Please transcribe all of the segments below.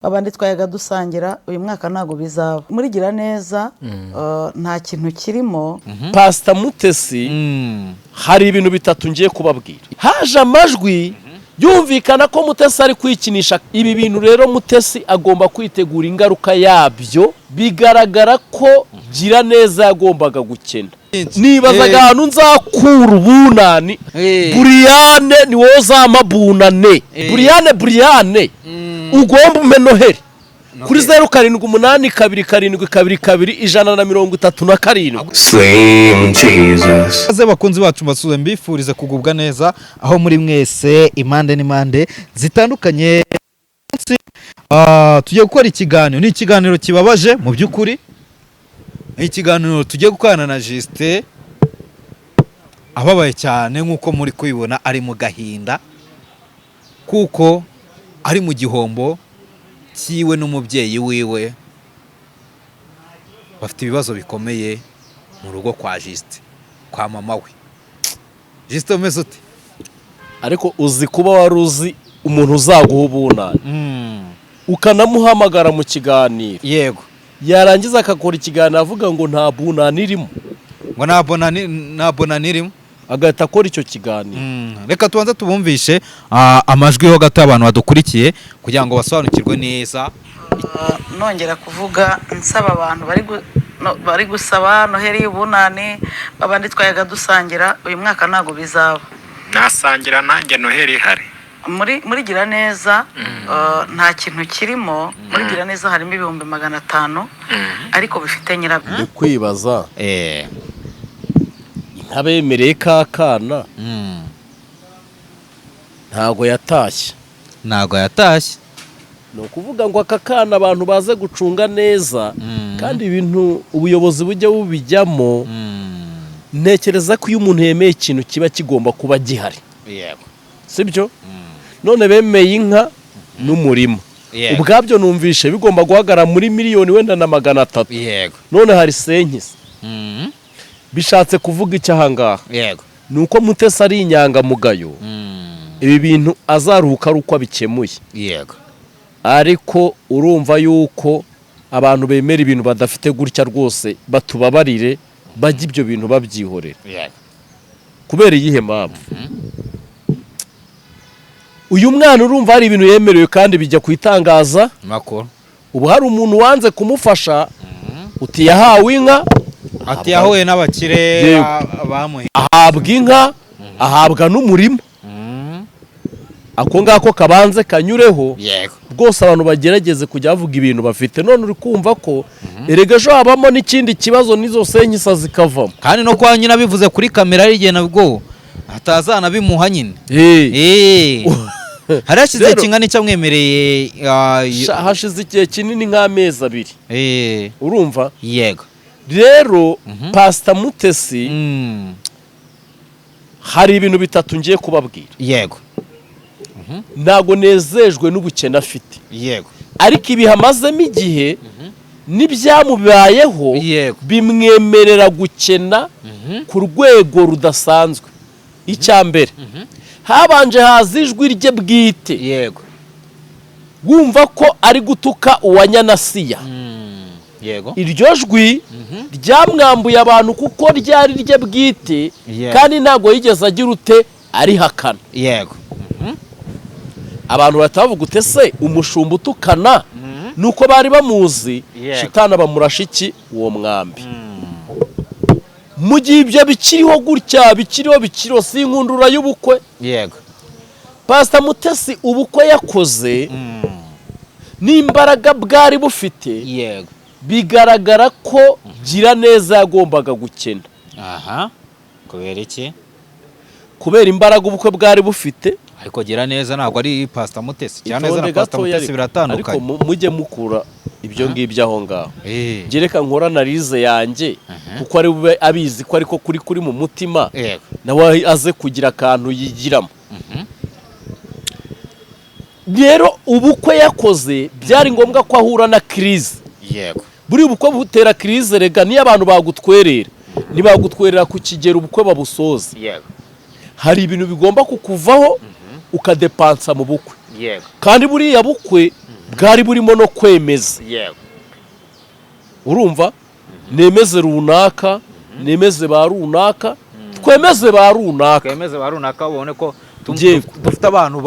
abandi twayaga dusangira uyu mwaka ntago bizaba muri gira neza nta kintu kirimo. Pastor Mutesi hari ibintu bitatu ngiye kubabwira. Haje amajwi yumvikana ko Mutesi ari kwikinisha ibi bintu, rero Mutesi agomba kwitegura ingaruka yabyo. Bigaragara ko gira neza yagombaga gukena. Nibazaga ahantu nzakura ubunani Briane ni wowe zama bunane Briane ugomba ume Noheli kuri 0782222232. Slim Jesus. Aze bakunzi bacu basuze mbifurize kugubwa neza aho muri mwese impande n'imande zitandukanye. Tugiye gukora ikiganiro, ni ikiganiro kibabaje mu by'ukuri. Ikiganiro tugiye gukorana na Justin ababaye cyane nkuko muri kubibona, ari mu gahinda kuko ari mu gihombo kiwe n'umubyeyi wiwe bafite ibibazo bikomeye mu rugo kwa Justin, kwa mama we. Justin umeze ute? Ariko uzi kuba waruzi umuntu uzaguha ubunani ukanamuhamagara mu kiganiro, yego, yarangiza akakora ikiganiro avuga ngo nta bunani irimo, ngo nta bonani irimo, agahita akora icyo kiganiro. Reka tubanze tubumvishe amajwi ho gato abantu badukurikiye kugira ngo basobanukirwe neza. Nongera kuvuga nsaba abantu bari gusaba Noheli y'ubunani, abandi twayaga dusangira uyu mwaka ntago bizaba. Nasangira nanjye Noheli hari. Muri gira neza nta kintu kirimo. Muri gira neza harimo 500 ariko bifite nyirabyo. Ndi kwibaza ntabemereye kakana ntago yatashye. No kuvuga ngo akakana abantu baze gucunga neza kandi ibintu ubuyobozi bujye bubijyamo. Ntekereza ko iyo umuntu yemeye ikintu kiba kigomba kuba gihari, Yego. sibyo? None bemeye inka n'umurima, ubwabyo numvishe bigomba guhagara muri miliyoni wenda na 300. Yego. None hari senkisi. Bishatse kuvuga icyo ahangaha, Yego, nuko Mutesi ari inyangamugayo. Ibi bintu azaruhuka ari uko abikemuye. yego, Ariko urumva yuko abantu bemera ibintu badafite gutya rwose batubabarire bajya ibyo bintu babyihorera. yego. Kubera iyihe mpamvu? Uyu mwana urumva hari ibintu yemerewe kandi bijya kwitangaza Makuru. ubu hari umuntu wanze kumufasha uti yahawe inka, Ati yahuye n'abakire bamuhe, ahabwa inka, ahabwa n'umurima. Ako ngako kabanze kanyureho. Yego. Rwose abantu bagerageze kujya bavuga ibintu bafite. None uri kumva ko erega ejo habamo n'ikindi kibazo n'izo senkisa zikavamo. Kandi no kwa nyina bivuze kuri kamera y'igena nabwo atazana bimuha nyine. Harashize kingana cyamwemereye hashize igihe kinini nk'amezi 2. Urumva? Yego. Rero Pastor Mutesi hari ibintu bitatu ngiye kubabwira. Yego. Ntago nezejwe n'ubukene afite. Yego. Ariko ibihamazemo igihe n'ibyamubayeho bimwemerera gukena ku rwego rudasanzwe. Icyambere habanje haza ijwi rye bwite. Yego. Wumva ko ari gutuka uwanyanasiya. Yego. Iryo jwi ryamwambuye abantu kuko ryari rye bwite kandi ntago yigeze agira ute ari hakana. Yego. Abantu batavuga ute se umushumba utukana nuko bari bamuzi. Shitana bamurashiki uwo mwambi. Mu gihe ibyo bikiriho gutya bikiriho sinkundura y'ubukwe. Yego. Pastor Mutesi ubukwe yakoze n'imbaraga bwari bufite. Yego. Bigaragara ko gira neza yagombaga gukena. Aha. Kubera iki? Kubera imbaraga ubukwe bwari bufite. Ariko gira neza ntabwo ari Pastor Mutesi. Cyane neza na Pastor Mutesi biratandukanye. Ariko mujye mukura ibyo ngibyo aho ngaho. Gereka nkora analize yanjye kuko ari bube abizi ko ariko kuri mu mutima. Nawe aze kugira akantu yigiramo. Rero ubukwe yakoze byari ngombwa ko ahura na crise. Yego. Buri ubukwe butera crise rega niyo abantu bagutwerera. Nibagutwerera ku kigero ubukwe babusoza. Yego. Hari ibintu bigomba kukuvaho ukadepansa mu bukwe. Yego. Kandi buriya bukwe bwari burimo no kwemeza. Urumva nemeze runaka, nemeze ba runaka, twemeze ba runaka ubone ko dufite abantu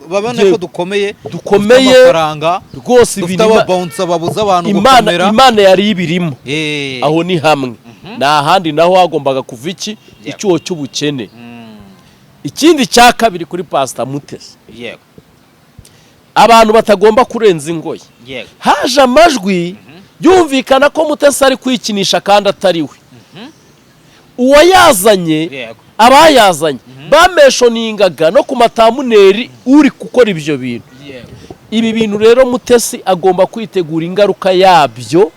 babone ko dukomeye amafaranga rwose, dufite ababonsa babuza abantu gukomera. Imana yari ibirimo aho ni hamwe, nta handi naho hagombaga kuva icyuho cy'ubukene. Ikindi cya kabiri kuri Pastor Mutesi, abantu batagomba kurenza ingoyi. Haje amajwi yumvikana ko Mutesi ari kwikinisha kandi atari we. Uwayazanye, abayazanye bameshoningaga no ku matamuneri uri gukora ibyo bintu. Ibi bintu rero Mutesi agomba kwitegura ingaruka yabyo,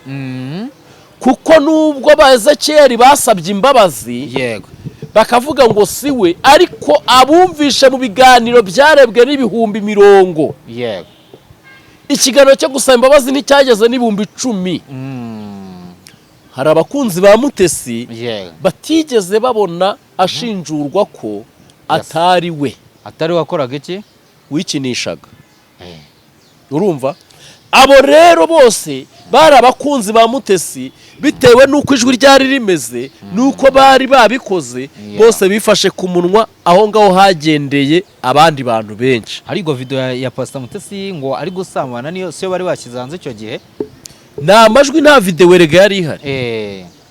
kuko nubwo ba Ezekiel basabye imbabazi bakavuga ngo siwe, ariko abumvishe mu biganiro byarebwe n'ibihumbi 100. Ikiganiro cyo gusaba imbabazi nticyageze n'ibihumbi 10. Hari abakunzi ba Mutesi batigeze babona ashinjurwa ko atari we wakoraga iki, wikinishaga. Urumva, abo rero bose bari abakunzi ba Mutesi, bitewe nuko ijwi ryari rimeze nuko bari babikoze, bose bifashe ku munwa. Aho ngaho hagendeye abandi bantu benshi. Harigo video ya Pastor Mutesi ngo ari gusambana, niyo siyo bari bashyize hanze icyo gihe. Nta majwi nta video werega yari ihari.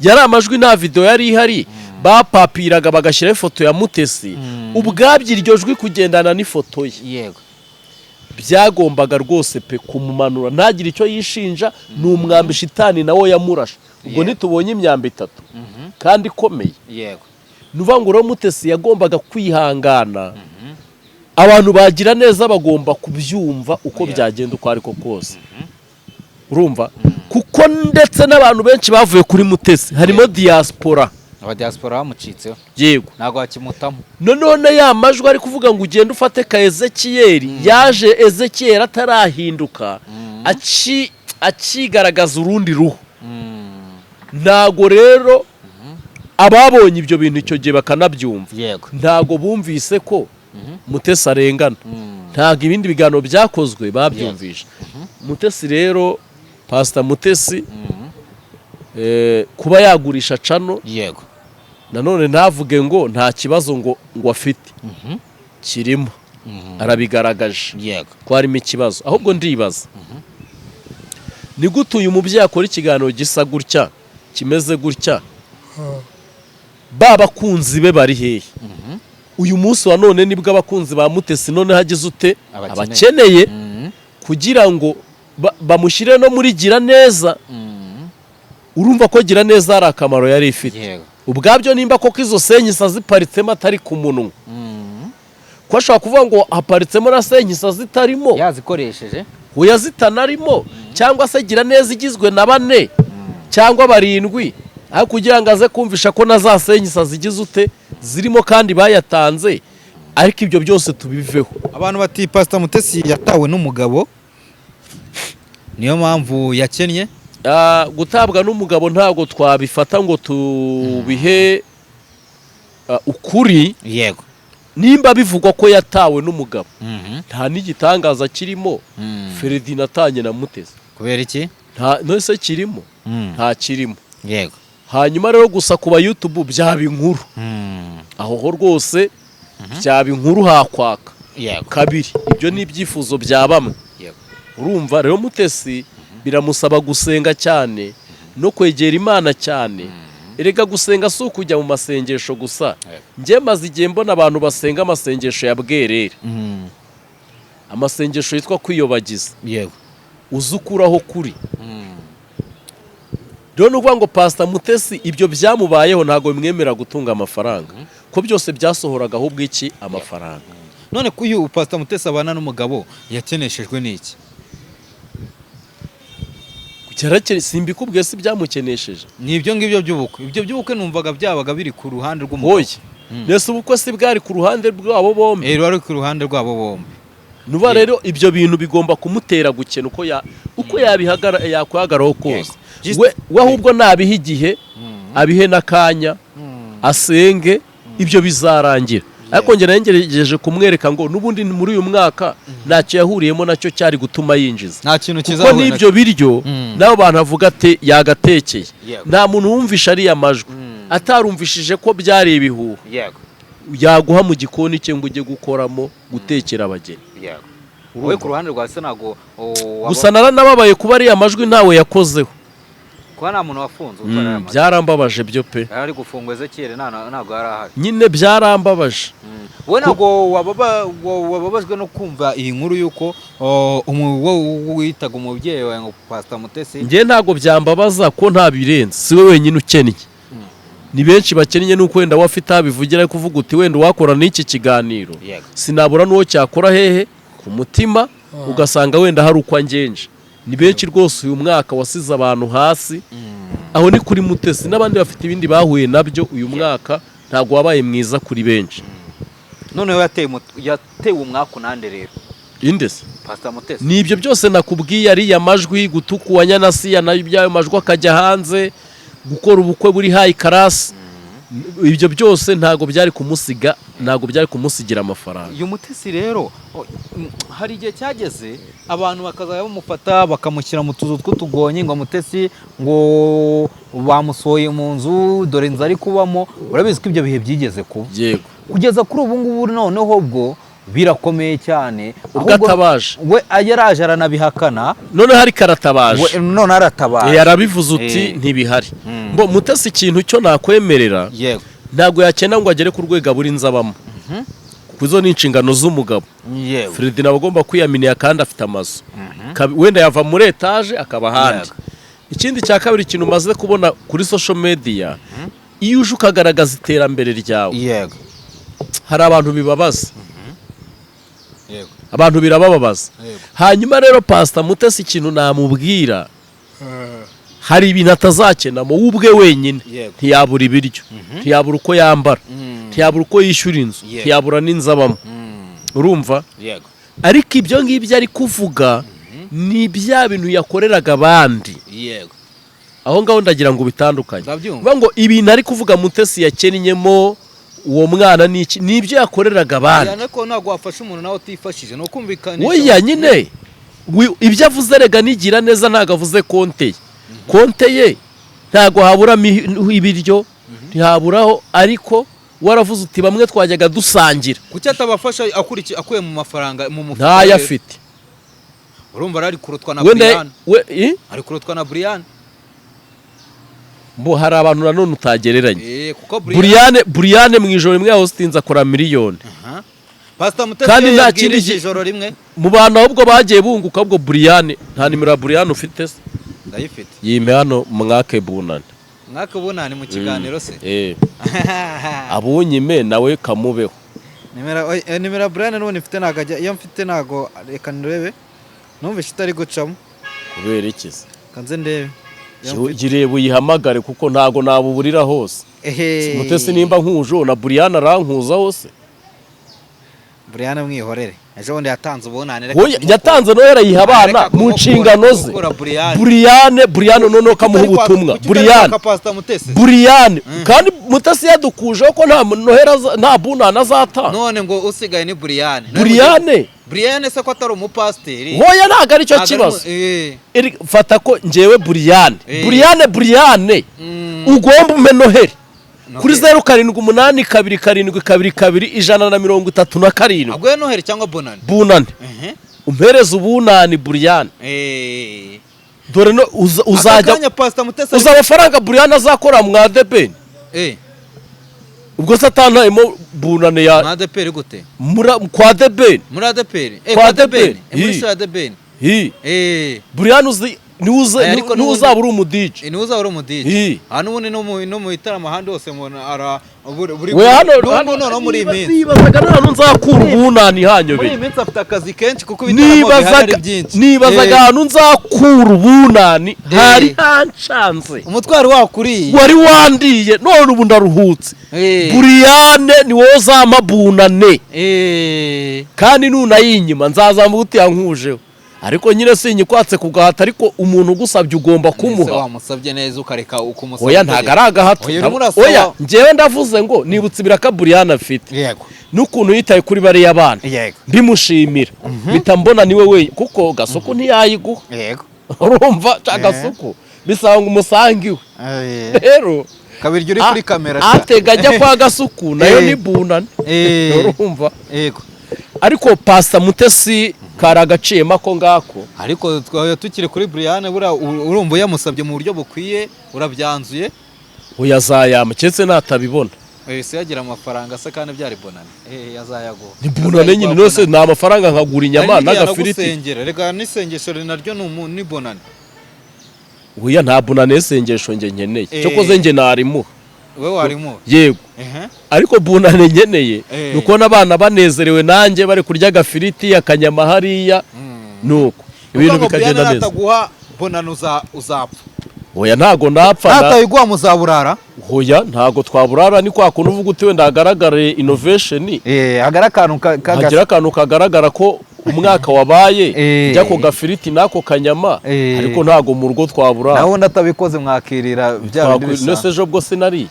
Yari amajwi nta video yari ihari. Bapapiraga bagashyira ifoto ya Mutesi, ubwabyo iryo jwi kugendana n'ifoto ye. Byagombaga rwose pe kumumanura, ntagire icyo yishinja. Ni umwambi shitani nawo yamurasha. Ubwo nitubonye imyambi 3 kandi ikomeye. Nuvuga ngo Mutesi yagombaga kwihangana. Abantu bagira neza bagomba kubyumva uko byagenda uko ariko kose. Urumva, kuko ndetse n'abantu benshi bavuye kuri Mutesi, harimo diaspora. Abadiaspora bamucitseho. Yego, ntago akimutamo. None ya majwi ari kuvuga ngo ugende ufate ka Ezekiel, yaje Ezekiel atarahinduka, akigaragaza urundi ruhu. Ntago rero ababonye ibyo bintu icyo gihe bakanabyumva, ntago bumvise ko Mutesi arengana. Ntago ibindi biganiro byakozwe babyumvisha. Mutesi rero, Pastor Mutesi, kuba yagurisha cano, nanone ntavuge ngo nta kibazo ngo afite. Kirimo, arabigaragaje ko harimo ikibazo. Ahubwo ndibaza, ni gute uyu mubyeyi akora ikiganiro gisa gutya, kimeze gutya, babakunzi be bari hehe? Uyu munsi wa none nibwo abakunzi ba Mutesi none hagize ute abakeneye kugira ngo bamushyire no muri gira neza. Urumva ko gira neza ari akamaro yari ifite. Ubwabyo nimba koko izo senyisa ziparitsemo atari ku munwa, ko ashobora kuvuga ngo haparitsemo na senyisa zitarimo, yazikoresheje uyazitanarimo, cyangwa se gira neza igizwe na 4 cyangwa 7, aho kugira ngo aze kumvisha ko na za senyisa zigize ute zirimo kandi bayatanze. Ariko ibyo byose tubiveho. Abantu bati Pastor Mutesi yatawe n'umugabo, niyo mpamvu yakennye. Gutabwa n'umugabo ntabwo twabifata ngo tubihe ukuri. Nimba bivugwa ko yatawe n'umugabo, nta n'igitangaza kirimo. Ferdinand atanye na Mutesi. Kubera iki? Nose kirimo, nta kirimo. Hanyuma rero gusa kuba YouTube byaba inkuru, aho rwose byaba inkuru hakwaka. Kabiri, ibyo ni ibyifuzo bya bamwe. Urumva rero Mutesi biramusaba gusenga cyane no kwegera Imana cyane. Erega gusenga si ukujya mu masengesho gusa. Njye maze igihe mbona abantu basenga amasengesho ya bwerere, amasengesho yitwa kwiyobagiza, uzukuraho kuri. Rero nuvuga ngo Pastor Mutesi ibyo byamubayeho ntago bimwemera gutunga amafaranga, ko byose byasohoraga ahubwo iki amafaranga. None kuyu Pastor Mutesi abana n'umugabo yakeneshejwe n'iki? Cyarakere simbikubwiye si byamukenesheje. Nibyo ngibyo by'ubukwe. Ibyo by'ubukwe numvaga byabaga biri ku ruhande rw'umugabo. Nese ubukwe si bwari ku ruhande rwabo bombi. Wari ku ruhande rwabo bombi. Nuba rero ibyo bintu bigomba kumutera gukena uko yabihagara yakwagaraho kose. We ahubwo nabiha igihe, abihe n'akanya, asenge, ibyo bizarangira. ariko njye nagerageje kumwereka ngo n'ubundi muri uyu mwaka ntacyo yahuriyemo nacyo cyari gutuma yinjiza nta kintu kuko kizabona n'ibyo biryo nabo bantu avuga ati yagatekeye nta muntu wumvisha ariya majwi atarumvishije ko byari ibihuha yaguha mu gikoni cye ngo ujye gukoramo gutekera abageni wowe ku ruhande rwa se ntago gusa naranababaye kuba ariya majwi ntawe yakozeho kuba nta muntu wafunze byarambabaje byo pe ari gufungwa Ezekiel ntago yari ahari nyine byarambabaje wowe ntago wababajwe no kumva iyi nkuru y'uko witaga umubyeyi wawe ngo Pastor Mutesi njye ntago byambabaza ko nta birenze si we wenyine ukennye ni benshi bakennye nuko wenda wafite abivugira kuvuga uti wenda wakora n'iki kiganiro sinabura n'uwo cyakora hehe ku mutima ugasanga wenda hari uko angenje ni benshi rwose uyu mwaka wasize abantu hasi aho ni kuri Mutesi n'abandi bafite ibindi bahuye nabyo uyu mwaka ntago wabaye mwiza kuri benshi noneho yatewe umwaka nande rero indese Pastor Mutesi ni ibyo byose nakubwiye ari ya majwi gutukwa nyanasiya nayo ibyayo majwi akajya hanze gukora ubukwe buri high class ibyo byose ntago byari kumusiga ntago byari kumusigira amafaranga uyu Mutesi rero hari igihe cyageze abantu bakazaya bamufata bakamushyira mu tuzu tw'utugonyi ngo Mutesi ngo bamusohoye mu nzu dore inzu ari kubamo urabizi ko ibyo bihe byigeze kuba yego kugeza kuri ubu ngubu noneho bwo birakomeye cyane ugatabaje we yaraje aranabihakana none hari karatabaje none aratabaje yarabivuze uti ntibihari ngo Mutesi ikintu cyo nakwemerera yego ntago yakena ngo agere ku rwego aburi nzabamo kuzo ni inshingano z'umugabo yego Fred nawe agomba kwiyaminiya kandi afite amazu wenda yava muri etage akaba handi ikindi cya kabiri ikintu umaze kubona kuri social media iyo uje ukagaragaza iterambere ryawe yego hari abantu bibabaza yego abantu birabababaza hanyuma rero Pastor Mutesi ikintu namubwira hari ibintu atazakenamo ubwe wenyine ntiyabura ibiryo ntiyabura uko yambara ntiyabura uko yishyura inzu ntiyabura n'inzabamo urumva ariko ibyo ngibyo ari kuvuga ni bya bintu yakoreraga abandi aho ngaho ndagira ngo bitandukanye ngo ibintu ari kuvuga Mutesi yakennyemo uwo mwana niki nibyo yakoreraga abandi cyane ko ntago wafasha umuntu nawe utifashije no kumvikanisha oya nyine ibyo avuze rega nigira neza ntago avuze konte ye ntago haburamo ibiryo ntihaburaho ariko waravuze uti bamwe twajyaga dusangira kuki atabafasha akuye mu mafaranga mu mufuka ntayafite urumva ari kurutwa na Brian ari kurutwa na Brian mbo hari abantu nanone utagereranye kuko Brian mu ijoro rimwe yahostinze akora miliyoni Pastor Mutesi kandi nta kindi ijoro rimwe mu bantu ahubwo bagiye bunguka ubwo Brian nta nimero ya Brian ufite se ndayifite yime hano mwake bunani mu kiganiro se abunyime nawe kamubeho nimero Brian none mfite nagajya iyo mfite nago reka ndebe numvise itari gucamo kubera iki se kanze ndebe girebe uyihamagare kuko ntago nabuburira hose Mutesi nimba nkujo na Brian arankuza hose Brian mwihorere ejo bundi yatanze ubunane yatanze no yarayiha abana mu nshingano ze Brian none kamuha ubutumwa Brian kandi Mutesi yadukuje ko nta nohera nta bunana azata none ngo usigaye ni Brian se ko atari umupasteri hoya ntago ari cyo kibazo fata ko njewe Brian ugomba ume noheri kuri 07822222 agwe noheri cyangwa bunane umpereza ubunani Brian dore no uzajya uzabafaranga Brian azakora mu Deben ubwo satantayemo bunane ya Adeperi gute kwa Deben muri Adeperi kwa Deben muri Adeben Brian uzi niwuzaba uri umudije hano ubundi no mu itaramo ahandi hose hano muri iyi minsi nibazaga hano nzakura ubunani hanyobeye muri iyi minsi afite akazi kenshi kuko ibitaramo bihari byinshi nibazaga hano nzakura ubunani hari hanshanze umutwaro wakuriye wari wandiye none ubu ndaruhutse Brian ni wowe uzama bunane kandi nunayinyuma nzazambuka uti yankujeho ariko nyine sinyikwatse ku gahato ariko umuntu ugusabye ugomba kumuha wamusabye neza ukareka ukumusaba oya ntago ari agahato oya njyewe ndavuze ngo nibutse ibiraka Buriyani afite yego n'ukuntu yitaye kuri bariya bana yego bimushimira bita mbona niwe we kuko Gasuku ntiyayiguha yego urumva Gasuku bisanga umusangiwe rero kabiryo uri kuri kamera ategajya kwa Gasuku nayo ni bunane urumva yego ariko Pastor Mutesi karagaciyemo ako ngako ariko tukiri kuri Buriyani urumva yamusabye mu buryo bukwiye urabyanzuye uyazayama cyetse natabibona ese yagira amafaranga se kandi byari bonane yazayago ni bonane nyine nose na amafaranga nkagura inyama n'agafiriti rega n'isengesho naryo ni bonane uya nta bonane sengesho nge nkeneye cyo koze nge narimuha wewe warimo yego ariko bonane nkeneye nuko n'abana banezerewe nanjye bari kurya agafiriti akanyama hariya nuko ibintu bikagenda neza nataguha bonane uzapfa oya ntago napfa natayiguha muzaburara hoya ntago twaburara ni kwa kuntu uvuga uti wenda hagaragare innovation hagara akantu kagaragara ko umwaka wabaye njya ko gafiriti nako kanyama ariko ntago mu rugo twaburara naho natabikoze mwakirira bya bindi bisa nese ejo bwo sinariye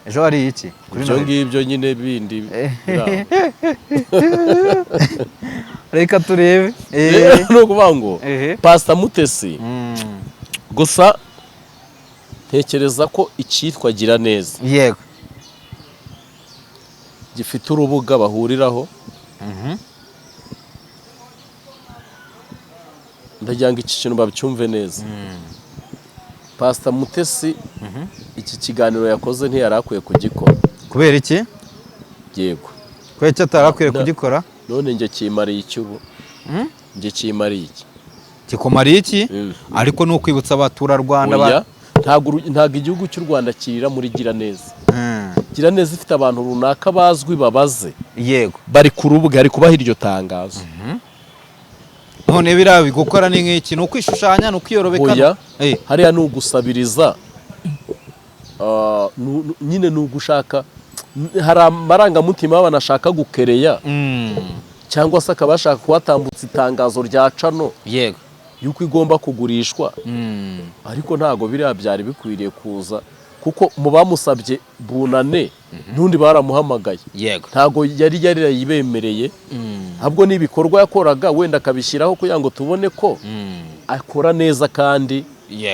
ejo hari iki ibyo ngibyo nyine bindi reka turebe no kuvuga ngo Pastor Mutesi gusa tekereza ko icyitwa gira neza yego gifite urubuga bahuriraho ndagira ngo iki kintu babyumve neza Pastor Mutesi iki kiganiro yakoze ntiyarakuye kugikora kubera iki yego kubera icyo atarakuye kugikora none nge kimariye icyubu nge kimariye iki kikomariye iki ariko ni ukwibutsa abaturarwanda ntago igihugu cy'u Rwanda kirira muri gira neza gira neza ifite abantu runaka bazwi babaze yego bari ku rubuga ari kubaha iryo tangazo none birabi gukora ni nk'iki ni ukwishushanya ni ukwiyorobekana hariya ni ugusabiriza nyine ni ugushaka hari amarangamutima y'abanashaka gukereya cyangwa se akaba ashaka kuhatambutsa itangazo rya cano yego yuko igomba kugurishwa ariko ntago biriya byari bikwiriye kuza kuko mu bamusabye bunane n'undi baramuhamagaye yego ntago yari yarayibemereye ahubwo n'ibikorwa yakoraga wenda akabishyiraho kugira ngo tubone ko akora neza kandi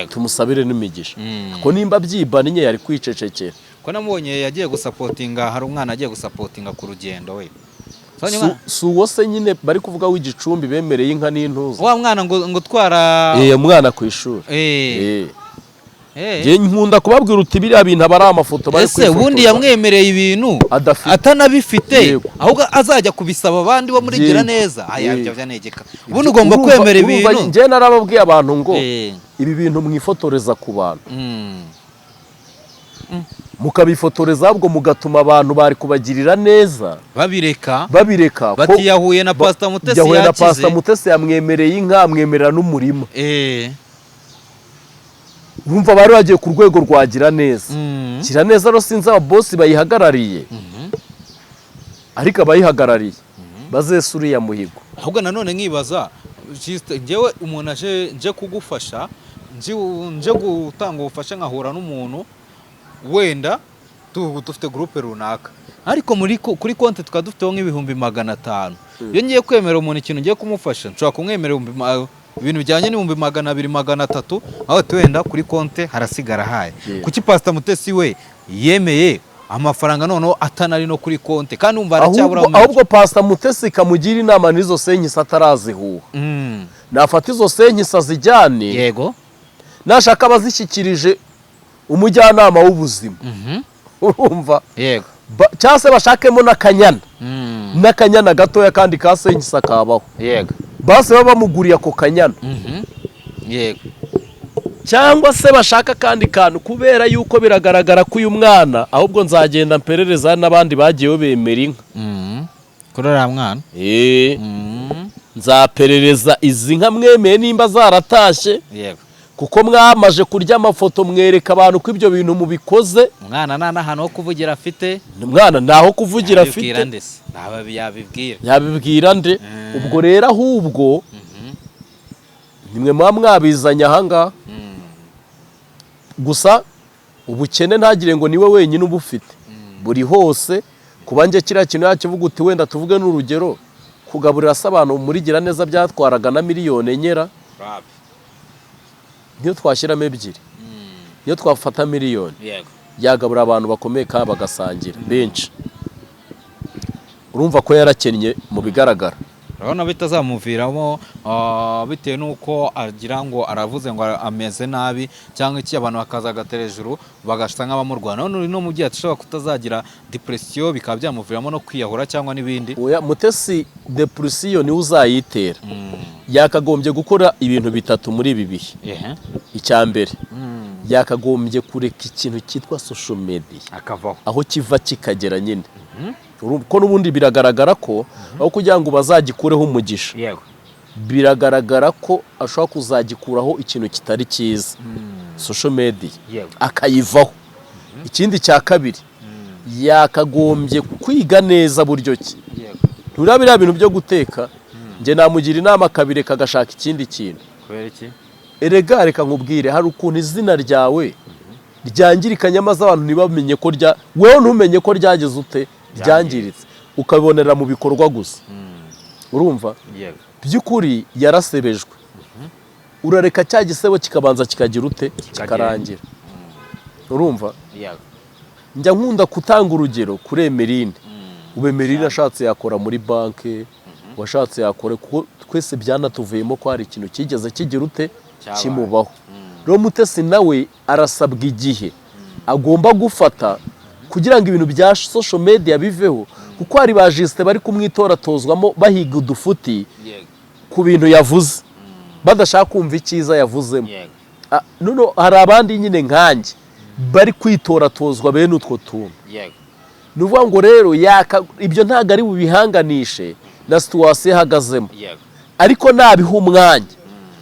tumusabire n'imigisha ko nimba byibanye yari kwicecekera ko namubonye yagiye gusapotinga hari umwana agiye gusapotinga ku rugendo we si uwo se nyine bari kuvuga w'igicumbi bemereye inka n'intuza wa mwana ngo twara umwana ku ishuri nkunda kubabwira uti biriya bintu aba ari amafoto bari kwifotoza ese ubundi yamwemereye ibintu atanabifite ahubwo azajya kubisaba abandi bo muri gira neza ayabya negeka ubundi ugomba kwemera ibintu njye narababwiye abantu ngo ibi bintu mwifotoreza ku bantu mukabifotoreza ahubwo mugatuma abantu bari kubagirira neza babireka batiyahuye na Pastor Mutesi yakize na Pastor Mutesi yamwemereye inka amwemerera n'umurima urumva bari bagiye ku rwego rwagira neza gira neza rero sinzi aba boss bayihagarariye ariko abayihagarariye bazese uriya muhigo ahubwo nanone nkibaza njyewe umuntu nje kugufasha nje gutanga ubufasha nkahura n'umuntu wenda dufite groupe runaka ariko kuri konti tukaba dufiteho nk'ibihumbi 500 iyo ngiye kwemera umuntu ikintu ngiye kumufasha nshobora kumwemerera ibintu bijyanye n'ibihumbi 200 300 aho wenda kuri konti harasigara haye kuki Pastor Mutesi we yemeye amafaranga noneho atanari no kuri konti kandi umva aracyabura ahubwo Pastor Mutesi kamugira inama n'izo senkisa atarazihuha nafata izo senkisa zijyane yego nashaka abazishyikirije umujyanama w'ubuzima urumva yego cyangwa se bashakemo n'akanyana gatoya kandi ka senkisa kabaho yego base baba bamuguriye ako kanyana yego cyangwa se bashaka kandi kantu kubera yuko biragaragara ko uyu mwana ahubwo nzagenda mperereza n'abandi bagiye bemera inka kuri uriya mwana nzaperereza izi nka mwemeye nimba zaratashye yego kuko mwamaje kurya amafoto mwereka abantu ko ibyo bintu mubikoze umwana nta n'ahantu ho kuvugira afite umwana ntaho kuvugira afite yabibwira nde ubwo rero ahubwo nimwe muba mwabizanye ahangaha gusa ubukene ntagire ngo niwe wenyine ubufite buri hose kuba njye kiriya kintu yakivuga uti wenda tuvuge n'urugero kugaburira se abantu muri gira neza byatwaraga na miliyoni enyera niyo twashyiramo ebyiri niyo twafata miliyoni yagabura abantu bakomeye kandi bagasangira benshi urumva ko yarakennye mu bigaragara urabona bitazamuviramo bitewe n'uko agira ngo aravuze ngo ameze nabi cyangwa iki abantu bakaza agatera hejuru bagashita nk'abamurwana none no mu gihe ashobora kutazagira depression bikaba byamuviramo no kwiyahura cyangwa n'ibindi oya Mutesi depression niwe uzayitera yakagombye gukora ibintu bitatu muri ibi bihe icya mbere yakagombye kureka ikintu cyitwa social media akavaho aho kiva kikagera nyine ko n'ubundi biragaragara ko aho kugira ngo bazagikureho umugisha biragaragara ko ashobora kuzagikuraho ikintu kitari cyiza social media akayivaho ikindi cya kabiri yakagombye kwiga neza buryo ki biriya bintu byo guteka njye namugira inama akabireka agashaka ikindi kintu kubera iki erega reka nkubwire hari ukuntu izina ryawe ryangirika nyamaze abantu ntibamenye ko wewe ntumenye ko ryageze ute byangiritse ukabibonera mu bikorwa gusa urumva by'ukuri yarasebejwe urareka cya gisebo kikabanza kikagira ute kikarangira urumva njya nkunda gutanga urugero kuri Emeline ube Emeline ashatse yakora muri banki washatse yakora kuko twese byanatuvuyemo ko hari ikintu kigeze kigira ute kimubaho rero Mutesi nawe arasabwa igihe agomba gufata kugira ngo ibintu bya social media biveho kuko hari ba Justin bari kumwitoratozwamo bahiga udufuti ku bintu yavuze badashaka kumva icyiza yavuzemo none hari abandi nyine nkanjye bari kwitoratozwa bene utwo tuntu nuvuga ngo rero ibyo ntago ari bubihanganishe na situation ihagazemo ariko nabiha umwanya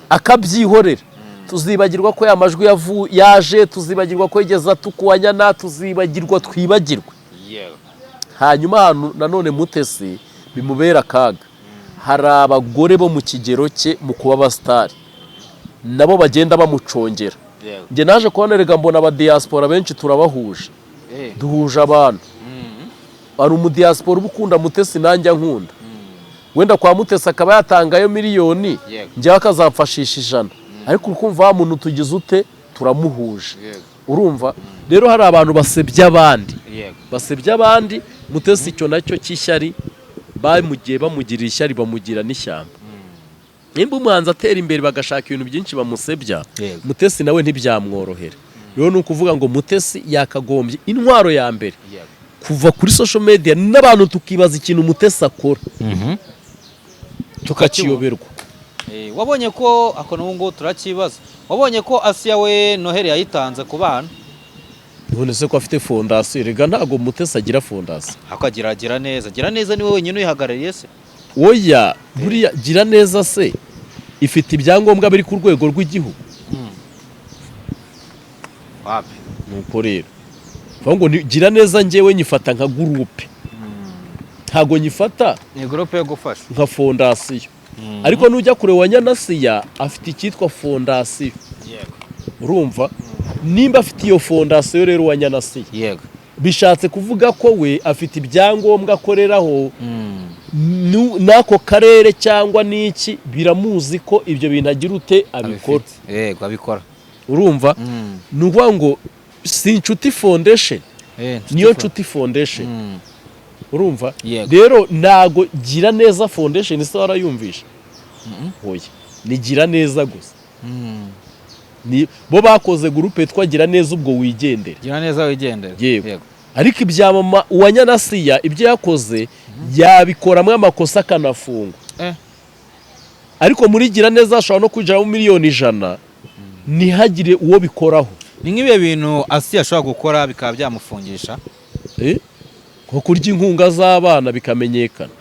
akabyihorera tuzibagirwa ko ya majwi yaje tuzibagirwa ko yigeze atukuwanyana tuzibagirwa twibagirwe hanyuma nanone Mutesi bimubera akaga hari abagore bo mu kigero cye mu kuba abasitari nabo bagenda bamucongera njye naje kubonerega mbona aba diaspora benshi turabahuje duhuje abantu hari umudiaspora uba ukunda Mutesi nanjye nkunda wenda kwa Mutesi akaba yatangayo miliyoni njyewe akazamfashisha 100 ariko ukumva muntu tugize ute turamuhuje urumva rero hari abantu basebya abandi Mutesi icyo nacyo cy'ishyari bamugiye bamugirira ishyari bamugira n'ishyamba nimba umuhanzi atera imbere bagashaka ibintu byinshi bamusebya Mutesi nawe ntibyamworohera rero ni ukuvuga ngo Mutesi yakagombye intwaro ya mbere kuva kuri social media n'abantu tukibaza ikintu Mutesi akora tukakiyoberwa wabonye ko ako n'ubwo turakibaza wabonye ko Asiya we Noheli yayitanze ku bana none se ko afite fondasiyo rega ntago Mutesi agira fondasiyo akagira gira neza niwe wenyine uyihagarariye se oya buriya gira neza se ifite ibyangombwa biri ku rwego rw'igihugu wapi nuko rero ngo gira neza njyewe nyifata nka gurupe ntago nyifata ni gurupe yo gufasha nka fondasiyo ariko nujya kure wa Nyanasiya afite icyitwa fondasiyo urumva nimba afite iyo fondasiyo rero wa Nyanasiya bishatse kuvuga ko we afite ibyangombwa akoreraho n'ako karere cyangwa n'iki biramuzi ko ibyo bintu agira ute abikora urumva ni ukuvuga ngo si inshuti foundation niyo nshuti foundation urumva rero ntago gira neza foundation ise warayumvisha oya ni gira neza gusa bo bakoze groupe twagira neza ubwo wigendera gira neza wigendera yego ariko ibya mama wa Nyanasiya ibyo yakoze yabikoramo amakosa akanafungwa ariko muri gira neza ashobora no kujyamo miliyoni 100 ntihagire uwo bikoraho ni nk'ibihe bintu Asiya ashobora gukora bikaba byamufungisha nko kurya inkunga z'abana bikamenyekana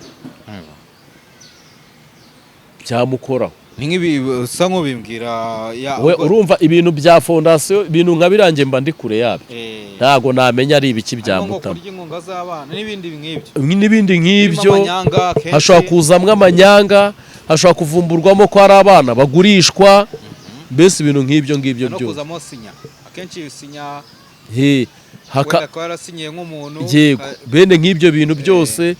byamukoraho ni nk'ibi usa nk'ubimbwira urumva ibintu bya fondasiyo ibintu nka birangiye mba ndi kure yabyo ntago namenya ari ibiki byamutama kurya inkunga z'abana n'ibindi nk'ibyo hashobora kuzamwa amanyanga hashobora kuvumburwamo ko hari abana bagurishwa mbese ibintu nk'ibyo ngibyo no byose kuzamo sinya akenshi sinya He, wenda ko yarasinyiye nk'umuntu yego bene nk'ibyo bintu byose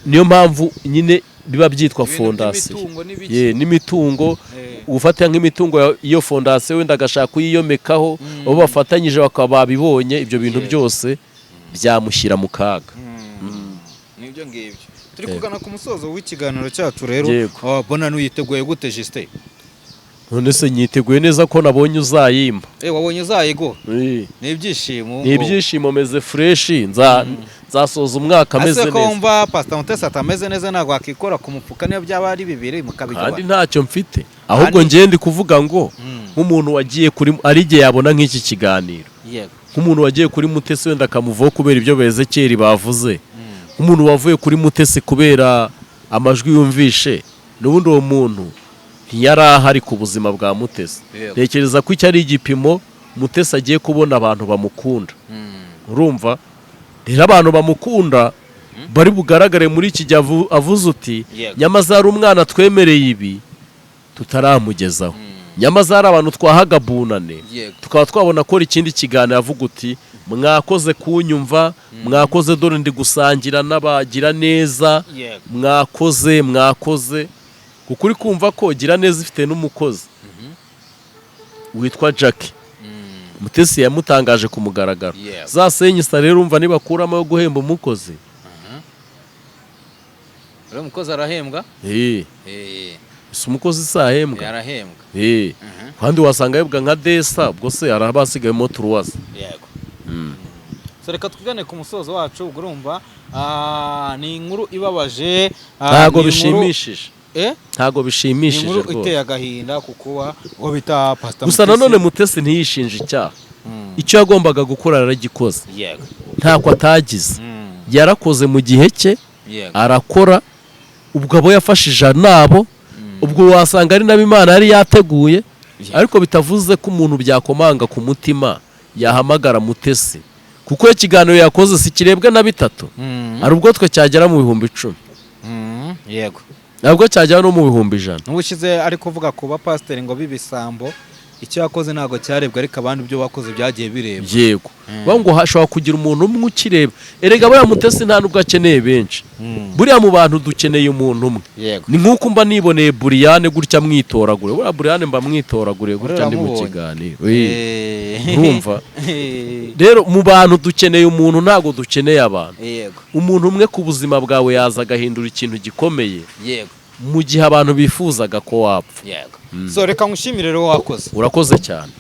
niyo mpamvu nyine biba byitwa fondasiyo n'imitungo ufatira nk'imitungo iyo fondasiyo wenda agashaka kuyiyomekaho abo bafatanyije bakaba babibonye ibyo bintu byose byamushyira mu kaga nibyo ngibyo turi kugana ku musozo w'ikiganiro cyacu rero bona n'uyiteguye gute Justin none se nyiteguye neza ko nabonye uzayimba wabonye uzayigura ni ibyishimo ni ibyishimo meze fureshi nzasoza umwaka ameze neza ase ko mva Pastor Mutesi atameze neza ntabwo akikora ku mufuka niyo byaba ari bibiri mukabigura kandi ntacyo mfite ahubwo njye ndi kuvuga ngo nk'umuntu wagiye kuri ari igihe yabona nk'iki kiganiro nk'umuntu wagiye kuri Mutesi wenda akamuvaho kubera ibyo Bezekeri bavuze nk'umuntu wavuye kuri Mutesi kubera amajwi yumvishe n'ubundi uwo muntu ntiyari ahari ku buzima bwa Mutesi ntekereza ko icyo ari igipimo Mutesi agiye kubona abantu bamukunda urumva rero abantu bamukunda bari bugaragare muri iki gihe avuze uti nyamaze hari umwana twemereye ibi tutaramugezaho nyamaze hari abantu twahaga bunane tukaba twabona ko ikindi kiganiro avuga uti mwakoze kunyumva mwakoze dore ndi gusangira n'abagira neza mwakoze kuko uri kumva ko gira neza ifite n'umukozi witwa Jackie Mutesi yamutangaje ku mugaragaro za senyisa rero umva nibakuramo yo guhemba umukozi uriya mukozi arahembwa si umukozi sahembwa yarahembwa kandi wasanga yebwa nka Desa ubwo se hari abasigayemo turuwaza yego reka twigane ku musozo wacu ubwo urumva ni inkuru ibabaje ntabwo bishimishije ntabwo bishimishije rwose inkuru iteye agahinda kukuba uwo bita Pastor gusa nanone Mutesi ntiyishinje icyaha icyo yagombaga gukora yaragikoze ntako atagize yarakoze mu gihe cye arakora ubwo abo yafashije nabo ubwo wasanga ari nabo Imana yari yateguye ariko bitavuze ko umuntu byakomanga ku mutima yahamagara Mutesi kuko ikiganiro yakoze si kirebwa na bitatu ari ubwo twe cyagera mu 10,000 yego ntabwo cyajyana no mu 100,000 n'ubushize ari kuvuga ku bapasiteri ngo bibisambo icyo yakoze ntabwo cyarebwa ariko abandi ibyo bakoze byagiye birebwa yego ngo hashobora kugira umuntu umwe ukireba erega buriya Mutesi nta nubwo akeneye benshi buriya mu bantu dukeneye umuntu umwe ni nk'uko mba niboneye Buriyane gutya mwitoragure buriya Buriyane mba mwitoragure gutya ndi mu kiganiro urumva rero mu bantu dukeneye umuntu ntabwo dukeneye abantu umuntu umwe ku buzima bwawe yaza agahindura ikintu gikomeye mu gihe abantu bifuzaga ko wapfa so reka ngushimire rero wakoze urakoze cyane